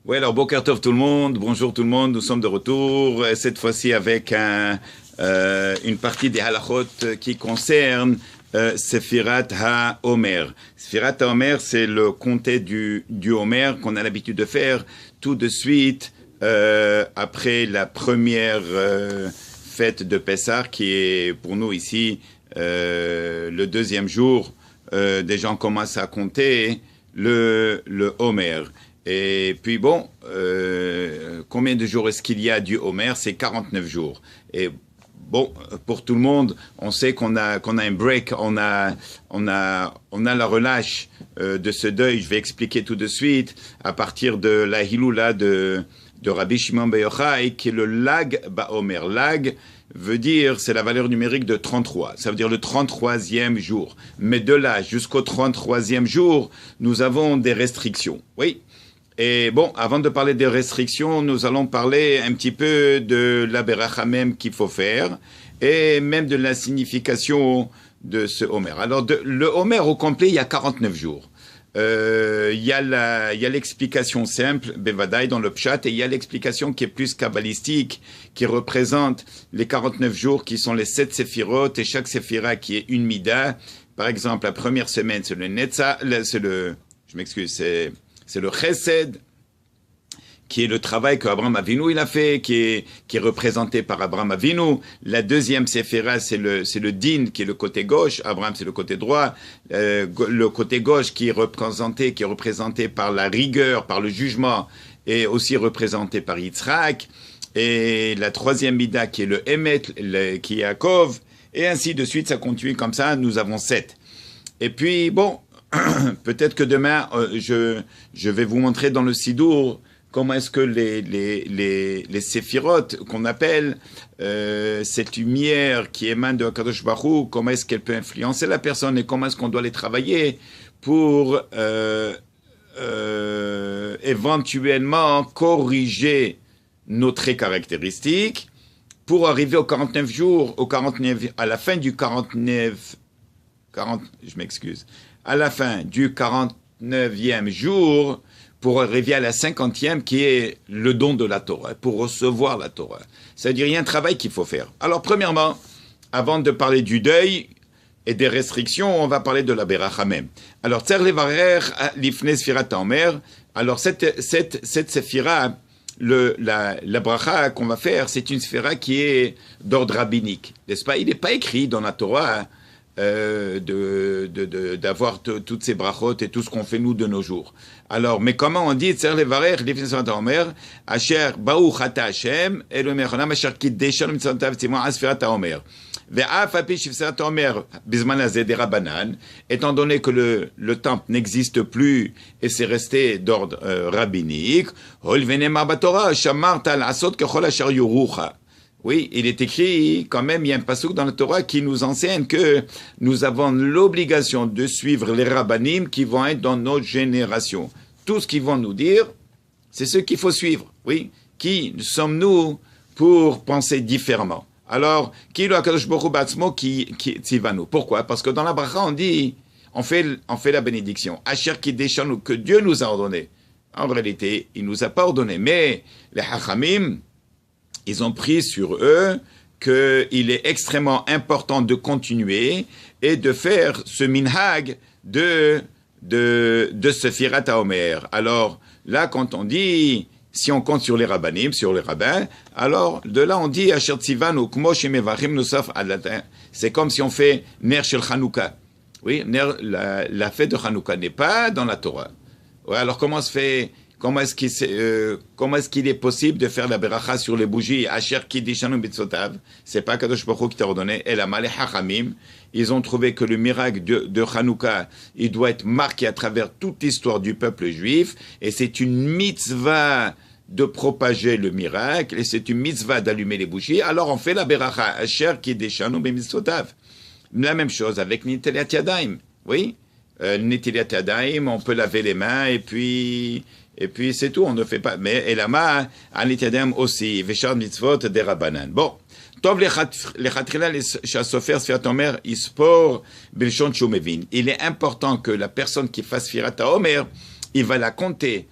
Oui, alors Boker Tov tout le monde, bonjour tout le monde, nous sommes de retour, cette fois-ci avec une partie des halachot qui concerne Sefirat HaOmer. Sefirat HaOmer, c'est le comté du Homer qu'on a l'habitude de faire tout de suite après la première fête de Pessah, qui est pour nous ici le deuxième jour. Des gens commencent à compter le Homer. Et puis bon, combien de jours est-ce qu'il y a du Homer? C'est 49 jours. Et bon, pour tout le monde, on sait qu'on a un break, on a la relâche de ce deuil. Je vais expliquer tout de suite à partir de la Hiloula de Rabbi Shimon Bar Yochai, qui est le Lag Baomer. Lag veut dire, c'est la valeur numérique de 33. Ça veut dire le 33e jour. Mais de là jusqu'au 33e jour, nous avons des restrictions. Oui. Et bon, avant de parler des restrictions, nous allons parler un petit peu de la beracha même qu'il faut faire et même de la signification de ce Homer. Alors, le Homer au complet, il y a 49 jours. Il y a l'explication simple, Bevadaï, dans le Pshat, et il y a l'explication qui est plus kabbalistique, qui représente les 49 jours qui sont les 7 séphirot, et chaque séphira qui est une mida. Par exemple, la première semaine, c'est le Netza, c'est le Chesed, qui est le travail qu'Abraham Avinu il a fait, qui est représenté par Abraham Avinu. La deuxième séphira, c'est le Din, qui est le côté gauche. Abraham, c'est le côté droit. Le côté gauche qui est représenté par la rigueur, par le jugement, et aussi représenté par Yitzhak. Et la troisième Mida, qui est le Emet, qui est Yaakov. Et ainsi de suite, ça continue comme ça. Nous avons 7. Et puis, bon, peut-être que demain, je vais vous montrer dans le Sidour comment est-ce que les séphirotes qu'on appelle, cette lumière qui émane de Akadosh Baruch Hu, comment est-ce qu'elle peut influencer la personne et comment est-ce qu'on doit les travailler pour éventuellement corriger nos traits caractéristiques pour arriver aux 49 jours, à la fin du 49e jour, pour arriver à la 50e, qui est le don de la Torah, pour recevoir la Torah. C'est-à-dire, il y a un travail qu'il faut faire. Alors, premièrement, avant de parler du deuil et des restrictions, on va parler de la beracha même. Alors, Tzer Levarer Lifnei Sfirat HaOmer. Alors, cette séphira, la bracha qu'on va faire, c'est une séphira qui est d'ordre rabbinique. N'est-ce pas? Il n'est pas écrit dans la Torah d'avoir toutes ces brachot et tout ce qu'on fait nous de nos jours. Alors, mais comment on dit Tzer levarer lifnei sfirat haomer asher baou chata Hashem Elohim echonam asher kiddeshanu mitzvotav tzimon al sfirat haomer ve'af al pi sfirat haomer bizman hazeh derabanan, étant donné que le temple n'existe plus et c'est resté d'ordre rabbinique, hol venemar batorah shamarta la'asot kechol asher yurucha. Oui, il est écrit, quand même, il y a un passouk dans la Torah qui nous enseigne que nous avons l'obligation de suivre les rabbanim qui vont être dans notre génération. Tout ce qu'ils vont nous dire, c'est ce qu'il faut suivre. Oui, qui sommes-nous pour penser différemment? Alors, qui le Akadosh Baruch Hu Batzmo qui tzivanu? Pourquoi? Parce que dans la bracha, on dit, on fait la bénédiction. Asher kiddeshanu, que Dieu nous a ordonné. En réalité, il nous a pas ordonné, mais les hachamim, ils ont pris sur eux qu'il est extrêmement important de continuer et de faire ce minhag de Sefirat HaOmer. Alors là, quand on dit, si on compte sur les rabbanim, sur les rabbins, alors de là on dit Asher tzivanu kmo shemevachim nosaf alatin. C'est comme si on fait Ner shel Chanukah. Oui, la fête de Chanukah n'est pas dans la Torah. Ouais, alors comment est-ce qu'il est possible de faire la beracha sur les bougies? Asher kiddeshanu mitzvotav. C'est pas Kadosh Baruch Hu qui t'a ordonné. El amalei hachamim. Ils ont trouvé que le miracle de Hanouka, il doit être marqué à travers toute l'histoire du peuple juif. Et c'est une mitzvah de propager le miracle. Et c'est une mitzvah d'allumer les bougies. Alors on fait la beracha. Asher kiddeshanu mitzvotav. La même chose avec Netilat Yadayim. Oui. Netilat Yadayim, on peut laver les mains et puis c'est tout, on ne fait pas. Mais Elama, Anitadem aussi, Veshar mitzvot des Rabbanan. Bon. Tov lechatchila shasofer sfirat haomer ispor belshon shomevin. Il est important que la personne qui fasse sfirat haomer, il va la compter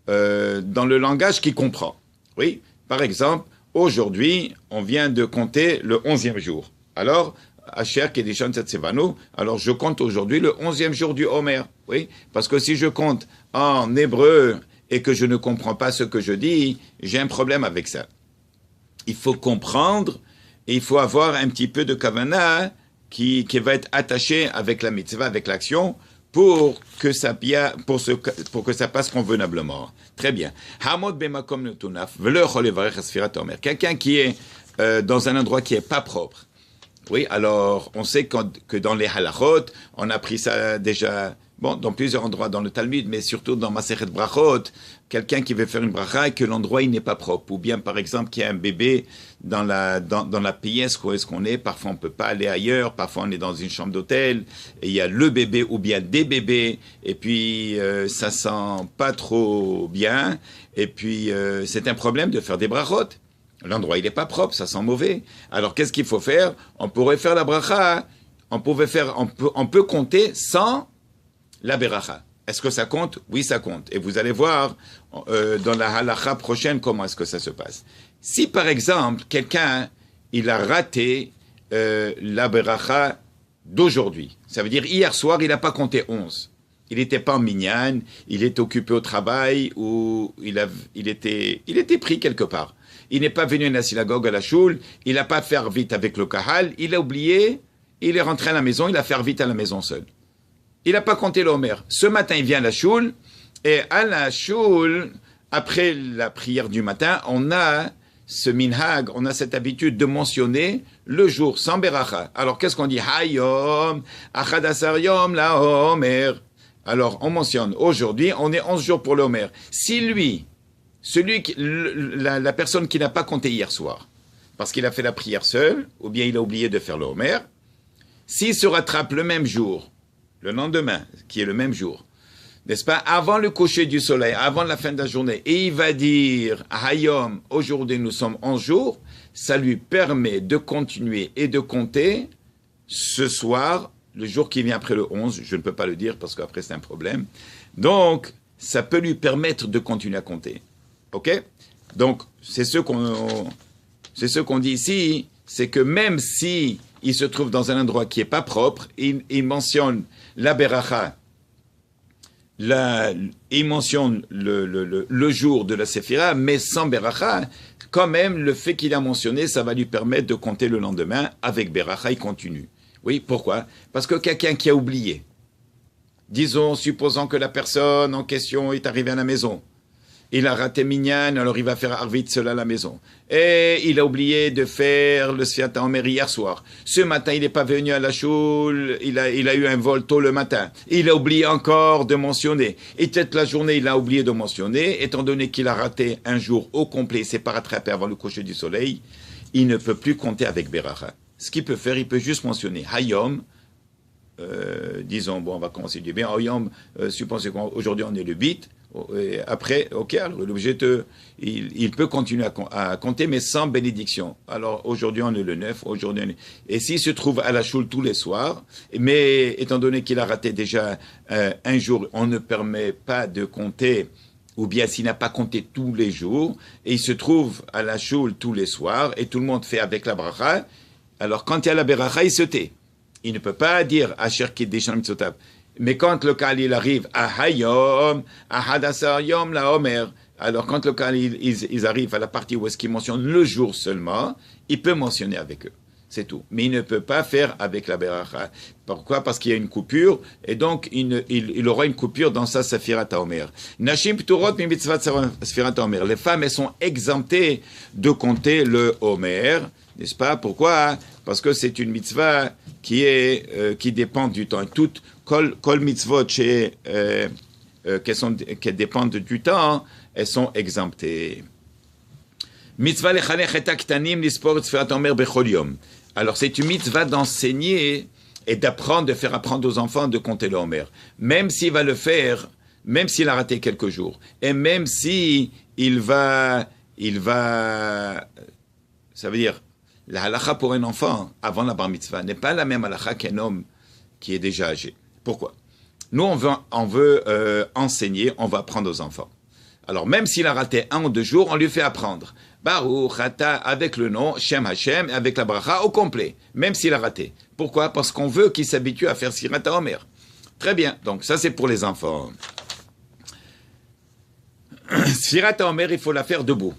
dans le langage qu'il comprend. Oui, par exemple, aujourd'hui, on vient de compter le 11e jour. Alors, Asher Kedishan Tzatzevanu, alors je compte aujourd'hui le 11e jour du Homer. Oui, parce que si je compte en hébreu et que je ne comprends pas ce que je dis, j'ai un problème avec ça. Il faut comprendre et il faut avoir un petit peu de kavana qui va être attaché avec la mitzvah, avec l'action, pour que ça passe convenablement. Très bien. Quelqu'un qui est dans un endroit qui est pas propre. Oui, alors on sait que dans les halachot, on a pris ça déjà, bon, dans plusieurs endroits dans le Talmud, mais surtout dans Masechet Brachot, quelqu'un qui veut faire une bracha et que l'endroit il n'est pas propre, ou bien par exemple qu'il y a un bébé dans la pièce où est-ce qu'on est, parfois on peut pas aller ailleurs, parfois on est dans une chambre d'hôtel, et il y a le bébé ou bien des bébés, et puis ça sent pas trop bien, et puis c'est un problème de faire des brachot. L'endroit, il n'est pas propre, ça sent mauvais. Alors, qu'est-ce qu'il faut faire? On pourrait faire la bracha, on peut compter sans la beracha. Est-ce que ça compte? Oui, ça compte. Et vous allez voir dans la halacha prochaine comment est-ce que ça se passe. Si, par exemple, quelqu'un, il a raté la beracha d'aujourd'hui, ça veut dire hier soir, il n'a pas compté 11. Il n'était pas en minyan, il était occupé au travail ou il était pris quelque part. Il n'est pas venu à la synagogue, à la choule, il n'a pas fait vite avec le kahal, il a oublié, il est rentré à la maison, il a fait vite à la maison seul. Il n'a pas compté l'Omer. Ce matin, il vient à la choule, et à la choule, après la prière du matin, on a ce minhag, on a cette habitude de mentionner le jour sans beracha. Alors qu'est-ce qu'on dit? Hayom, achadasar yom la Omer. Alors on mentionne, aujourd'hui, on est 11 jours pour l'Omer. Si la personne qui n'a pas compté hier soir, parce qu'il a fait la prière seul, ou bien il a oublié de faire le Homer, s'il se rattrape le même jour, le lendemain, qui est le même jour, n'est-ce pas, avant le coucher du soleil, avant la fin de la journée, et il va dire, Hayom, aujourd'hui nous sommes 11 jours, ça lui permet de continuer et de compter ce soir, le jour qui vient après le 11, je ne peux pas le dire parce qu'après c'est un problème. Donc, ça peut lui permettre de continuer à compter. Ok? Donc, c'est ce qu'on dit ici, c'est que même si il se trouve dans un endroit qui est pas propre, il mentionne la beracha, il mentionne le jour de la séphira, mais sans beracha, quand même, le fait qu'il a mentionné, ça va lui permettre de compter le lendemain avec beracha, il continue. Oui, pourquoi? Parce que quelqu'un qui a oublié, supposons que la personne en question est arrivée à la maison, il a raté minyan, alors il va faire arvit seul à la maison. Et il a oublié de faire le Sfirat HaOmer hier soir. Ce matin, il n'est pas venu à la choule, il a eu un vol tôt le matin. Il a oublié encore de mentionner. Et toute la journée, il a oublié de mentionner, étant donné qu'il a raté un jour au complet, il ne s'est pas rattrapé avant le coucher du soleil, il ne peut plus compter avec beracha. Ce qu'il peut faire, il peut juste mentionner Hayom, disons, bon, on va commencer du bien, Hayom, supposons qu'aujourd'hui on est le 8, et après, ok, alors il peut continuer à compter, mais sans bénédiction. Alors aujourd'hui on est le 9, et s'il se trouve à la choule tous les soirs, mais étant donné qu'il a raté déjà un jour, on ne permet pas de compter, ou bien s'il n'a pas compté tous les jours, et il se trouve à la choule tous les soirs, et tout le monde fait avec la bracha, alors quand il y a la beracha, il se tait. Il ne peut pas dire Asher Kiddusham Mitzotav. Mais quand le Kal il arrive à Hayom, à Hadasar Yom la Omer, alors quand le Kal ils arrivent à la partie où est-ce qu'il mentionne le jour seulement, il peut mentionner avec eux. C'est tout. Mais il ne peut pas faire avec la beracha. Pourquoi? Parce qu'il y a une coupure, et donc il aura une coupure dans sa Sefirat HaOmer. Nashim Pturot mi mitzvat Sefirat HaOmer. Les femmes, elles sont exemptées de compter le Homer, n'est-ce pas? Pourquoi? Parce que c'est une mitzvah qui dépend du temps. Toutes kol mitzvot qui dépendent du temps, elles sont exemptées. Mitzvah lechanech et haktanim lispor et Sefirat HaOmer bechol yom. Alors c'est une mitzvah d'enseigner et d'apprendre, de faire apprendre aux enfants de compter le Homer. Même s'il va le faire, même s'il a raté quelques jours, et même si il va, ça veut dire, la halakha pour un enfant avant la bar mitzvah n'est pas la même halakha qu'un homme qui est déjà âgé. Pourquoi? Nous, on veut enseigner, on va apprendre aux enfants. Alors même s'il a raté 1 ou 2 jours, on lui fait apprendre. Baruch Ata avec le nom, Shem Hashem, avec la bracha au complet, même s'il a raté. Pourquoi? Parce qu'on veut qu'il s'habitue à faire Sfirat HaOmer. Très bien, donc ça c'est pour les enfants. Sfirat HaOmer, il faut la faire debout.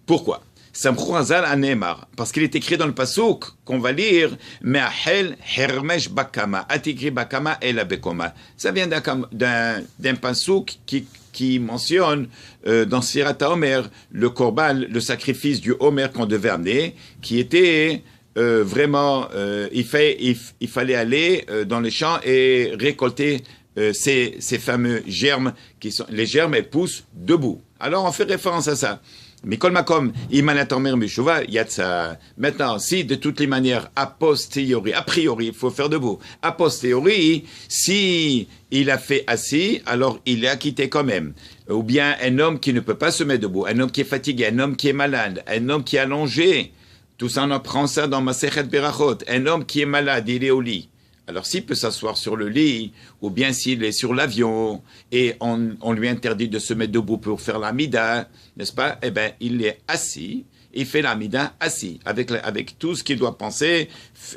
Pourquoi? Samchou Hazal Anemar, parce qu'il est écrit dans le pasouk qu'on va lire Me'achel Hermesh Bakama, Atikri Bakama et la Bekoma. Ça vient d'un pasouk qui mentionne dans Sfirat HaOmer le korban, le sacrifice du Homer qu'on devait amener, qui était vraiment, il fallait aller dans les champs et récolter ces fameux germes, les germes, elles poussent debout. Alors on fait référence à ça. Mais kol makom, imanat omer mishuva, yatsa. Maintenant, si de toutes les manières, a priori, il faut faire debout. A posteriori, si il a fait assis, alors il est acquitté quand même. Ou bien un homme qui ne peut pas se mettre debout, un homme qui est fatigué, un homme qui est malade, un homme qui est allongé. Tout ça, on apprend ça dans Masechet Berachot. Un homme qui est malade, il est au lit. Alors s'il peut s'asseoir sur le lit, ou bien s'il est sur l'avion, et on lui interdit de se mettre debout pour faire l'amida, n'est-ce pas? Eh bien, il est assis, il fait l'amida assis, avec tout ce qu'il doit penser,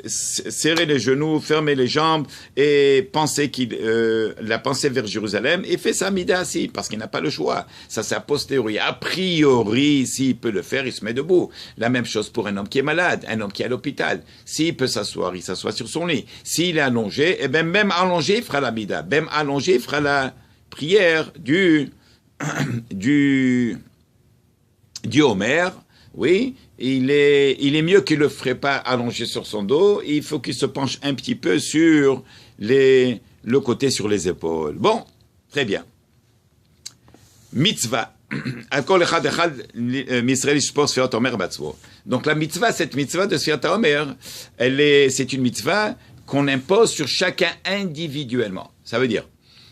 serrer les genoux, fermer les jambes, et penser la pensée vers Jérusalem, et fait sa amida assis, parce qu'il n'a pas le choix. Ça, c'est a posteriori. A priori, s'il peut le faire, il se met debout. La même chose pour un homme qui est malade, un homme qui est à l'hôpital. S'il peut s'asseoir, il s'assoit sur son lit. S'il est allongé, eh bien, même allongé, il fera l'amida. Même allongé, il fera la prière du Homer. Oui, il est mieux qu'il ne le ferait pas allongé sur son dos. Il faut qu'il se penche un petit peu sur le côté sur les épaules. Bon, très bien. Mitzvah. Donc la mitzvah, cette mitzvah de Sfirat HaOmer, c'est une mitzvah qu'on impose sur chacun individuellement. Ça veut dire,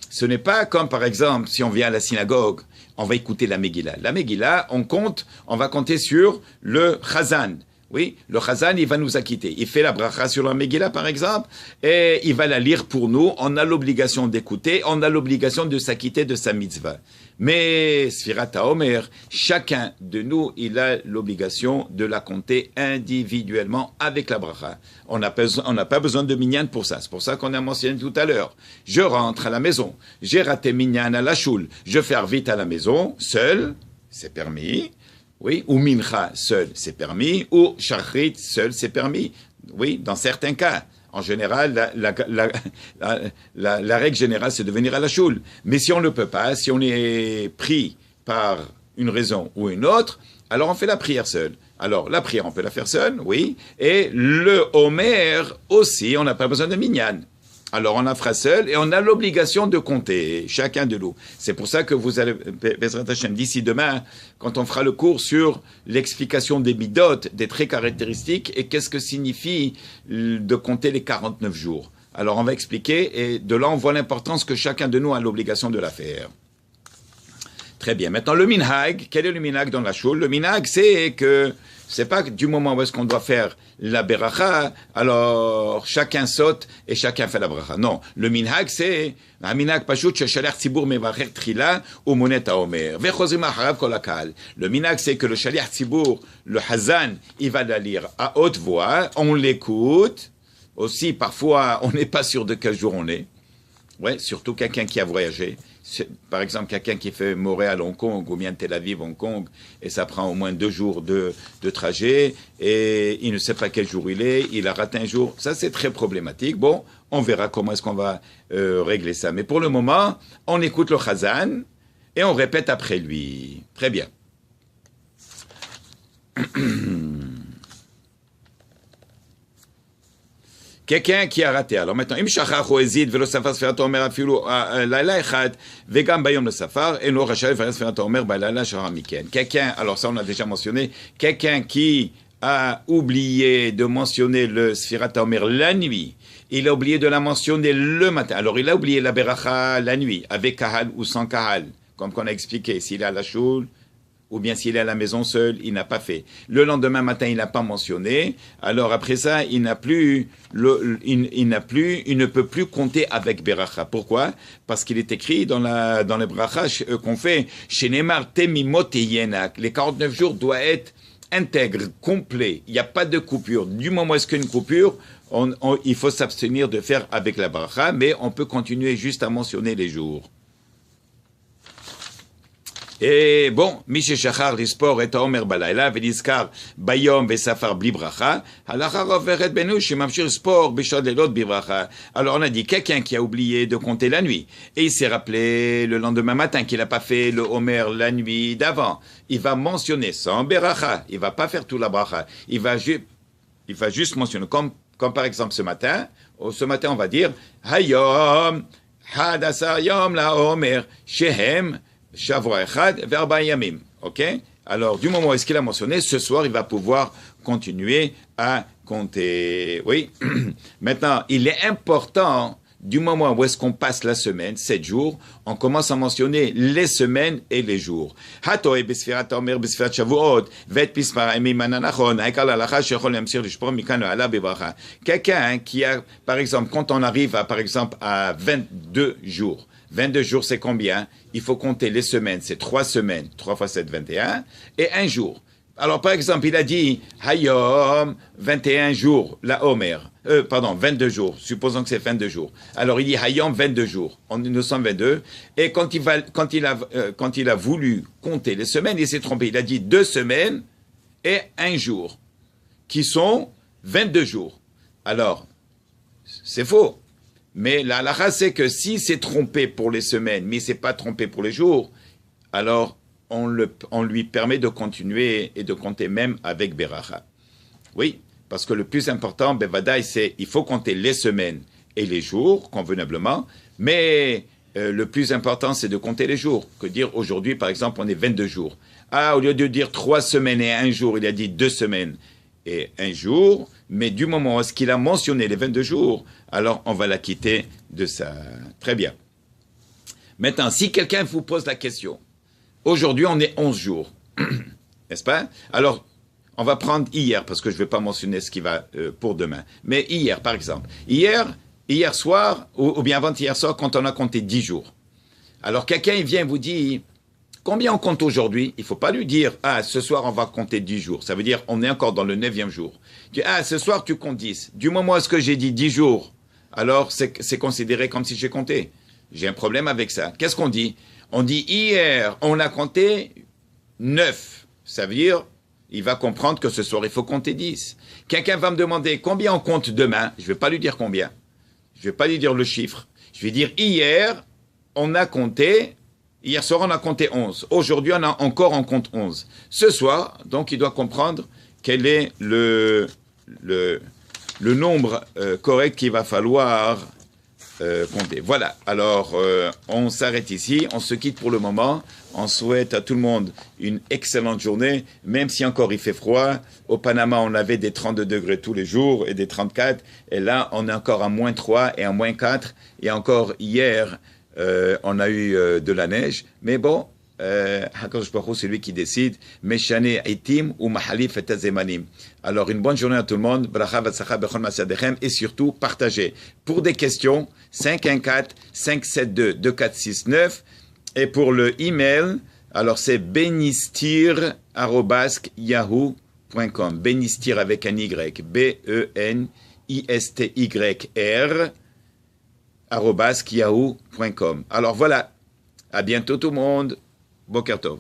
ce n'est pas comme par exemple si on vient à la synagogue, on va écouter la Megillah. La Megillah, on va compter sur le Chazan. Oui, le Chazan, il va nous acquitter. Il fait la bracha sur la Megillah, par exemple, et il va la lire pour nous. On a l'obligation d'écouter, on a l'obligation de s'acquitter de sa mitzvah. Mais Sfirat HaOmer, chacun de nous, il a l'obligation de la compter individuellement avec la bracha. On n'a pas besoin de minyan pour ça. C'est pour ça qu'on a mentionné tout à l'heure. Je rentre à la maison, j'ai raté minyan à la choule, je fais vite à la maison, seul, c'est permis. Oui, ou mincha, seul, c'est permis, ou shachrit, seul, c'est permis. Oui, dans certains cas. En général, la règle générale, c'est de venir à la choule. Mais si on ne peut pas, si on est pris par une raison ou une autre, alors on fait la prière seule. Alors, la prière, on peut la faire seule, oui. Et le Homer aussi, on n'a pas besoin de minyan. Alors, on la fera seul et on a l'obligation de compter, chacun de nous. C'est pour ça que vous allez, Bezrat Hashem, d'ici demain, quand on fera le cours sur l'explication des midot, des traits caractéristiques, et qu'est-ce que signifie de compter les 49 jours. Alors, on va expliquer, et de là, on voit l'importance que chacun de nous a l'obligation de la faire. Très bien. Maintenant, le minhag, quel est le minhag dans la choule? Le minhag, c'est que c'est pas du moment où est-ce qu'on doit faire la beracha, alors chacun saute et chacun fait la beracha. Non, le minhag c'est un minhag pashut sheshalach tzibur mevacher trila ou monet haomer vechozim acharav kol hakal. Le minhag c'est que le shaliach tzibur, le hazan, il va la lire à haute voix, on l'écoute. Aussi, parfois, on n'est pas sûr de quel jour on est. Ouais, surtout quelqu'un qui a voyagé. Par exemple, quelqu'un qui fait Montréal-Hong Kong ou bien Tel Aviv-Hong Kong, et ça prend au moins 2 jours de trajet, et il ne sait pas quel jour il a raté un jour. Ça, c'est très problématique. Bon, on verra comment est-ce qu'on va régler ça. Mais pour le moment, on écoute le Chazan, et on répète après lui. Très bien. Quelqu'un qui a raté. Alors maintenant, quelqu'un, alors ça on a déjà mentionné, quelqu'un qui a oublié de mentionner le Sfirat HaOmer la nuit, il a oublié de la mentionner le matin. Alors il a oublié la beracha la nuit, avec kahal ou sans kahal, comme qu'on a expliqué, s'il est à la choule, ou bien s'il est à la maison seul, il n'a pas fait. Le lendemain matin, il n'a pas mentionné. Alors après ça, il ne peut plus compter avec beracha. Pourquoi? Parce qu'il est écrit dans les brachas qu'on fait chez Neymar Temimot et Yenak. Les 49 jours doivent être intègres, complets. Il n'y a pas de coupure. Du moment où est-ce qu'une coupure, il faut s'abstenir de faire avec la bracha, mais on peut continuer juste à mentionner les jours. Et bon, Miché Shachar l'Ispor et Omer Balayla, Veliskar, Bayom, Vesafar, Blibracha, Alacharov, Veret Benouch, Mamshir Sport, Bishod Lelot, Blibracha. Alors on a dit quelqu'un qui a oublié de compter la nuit, et il s'est rappelé le lendemain matin qu'il n'a pas fait le Omer la nuit d'avant. Il va mentionner sans Beracha, il va pas faire tout la bracha, il va juste mentionner, comme par exemple ce matin on va dire, Hayom, Hadasar Yom la Omer, Shehem, Shavua Echad Verba Yamim. Ok? Alors, du moment où est-ce qu'il a mentionné, ce soir, il va pouvoir continuer à compter. Oui. Maintenant, il est important, du moment où est-ce qu'on passe la semaine, 7 jours, on commence à mentionner les semaines et les jours. Hatoe besfirat omer besfirat shavuot, vet pismar emim ananachon, haikal alacha shechol yamsir lishpor mikan ala bebracha. Quelqu'un qui a, par exemple, quand on arrive à, par exemple, à 22 jours, 22 jours, c'est combien? Il faut compter les semaines, c'est 3 semaines, 3 fois 7, 21, et 1 jour. Alors, par exemple, il a dit, Hayom, 21 jours, la Homer, 22 jours, supposons que c'est 22 jours. Alors, il dit Hayom, 22 jours, nous sommes 22, et quand il a voulu compter les semaines, il s'est trompé, il a dit 2 semaines et 1 jour, qui sont 22 jours. Alors, c'est faux. Mais la halakha, c'est que si c'est trompé pour les semaines, mais c'est pas trompé pour les jours, alors on lui permet de continuer et de compter même avec beracha. Oui, parce que le plus important, bevadaï, c'est il faut compter les semaines et les jours convenablement, mais le plus important, c'est de compter les jours. Que dire aujourd'hui, par exemple, on est 22 jours. Ah, au lieu de dire 3 semaines et 1 jour, il a dit 2 semaines et 1 jour, mais du moment où est-ce qu'il a mentionné les 22 jours, alors on va l'acquitter de ça. Très bien. Maintenant, si quelqu'un vous pose la question, aujourd'hui on est 11 jours, n'est-ce pas? Alors, on va prendre hier, parce que je ne vais pas mentionner ce qui va pour demain, mais hier par exemple. Hier soir, ou bien avant-hier soir, quand on a compté 10 jours. Alors quelqu'un il vient vous dire, combien on compte aujourd'hui? Il ne faut pas lui dire, ah, ce soir, on va compter 10 jours. Ça veut dire, on est encore dans le 9e jour. Tu dis, ah, ce soir, tu comptes 10. Du moment où est-ce que j'ai dit 10 jours, alors c'est considéré comme si j'ai compté. J'ai un problème avec ça. Qu'est-ce qu'on dit? On dit, hier, on a compté 9. Ça veut dire, il va comprendre que ce soir, il faut compter 10. Quelqu'un va me demander, combien on compte demain? Je ne vais pas lui dire combien. Je ne vais pas lui dire le chiffre. Je vais dire, hier, on a compté... Hier soir, on a compté 11. Aujourd'hui, on compte 11. Ce soir, donc, il doit comprendre quel est le nombre correct qu'il va falloir compter. Voilà. Alors, on s'arrête ici. On se quitte pour le moment. On souhaite à tout le monde une excellente journée, même si encore il fait froid. Au Panama, on avait des 32 degrés tous les jours et des 34. Et là, on est encore à moins 3 et à moins 4. Et encore hier... on a eu de la neige, mais bon, Hakadosh Baruch Hu, c'est lui qui décide. Meshane itim ou mahalif et azemanim. Alors, une bonne journée à tout le monde. Bracha vatsacha bechol masadechem et surtout, partagez. Pour des questions, 514-572-2469. Et pour le email, alors c'est benistir@yahoo.com. Benistir avec un Y. BENISTYR @yahoo.com. Alors voilà, à bientôt tout le monde. Boker Tov.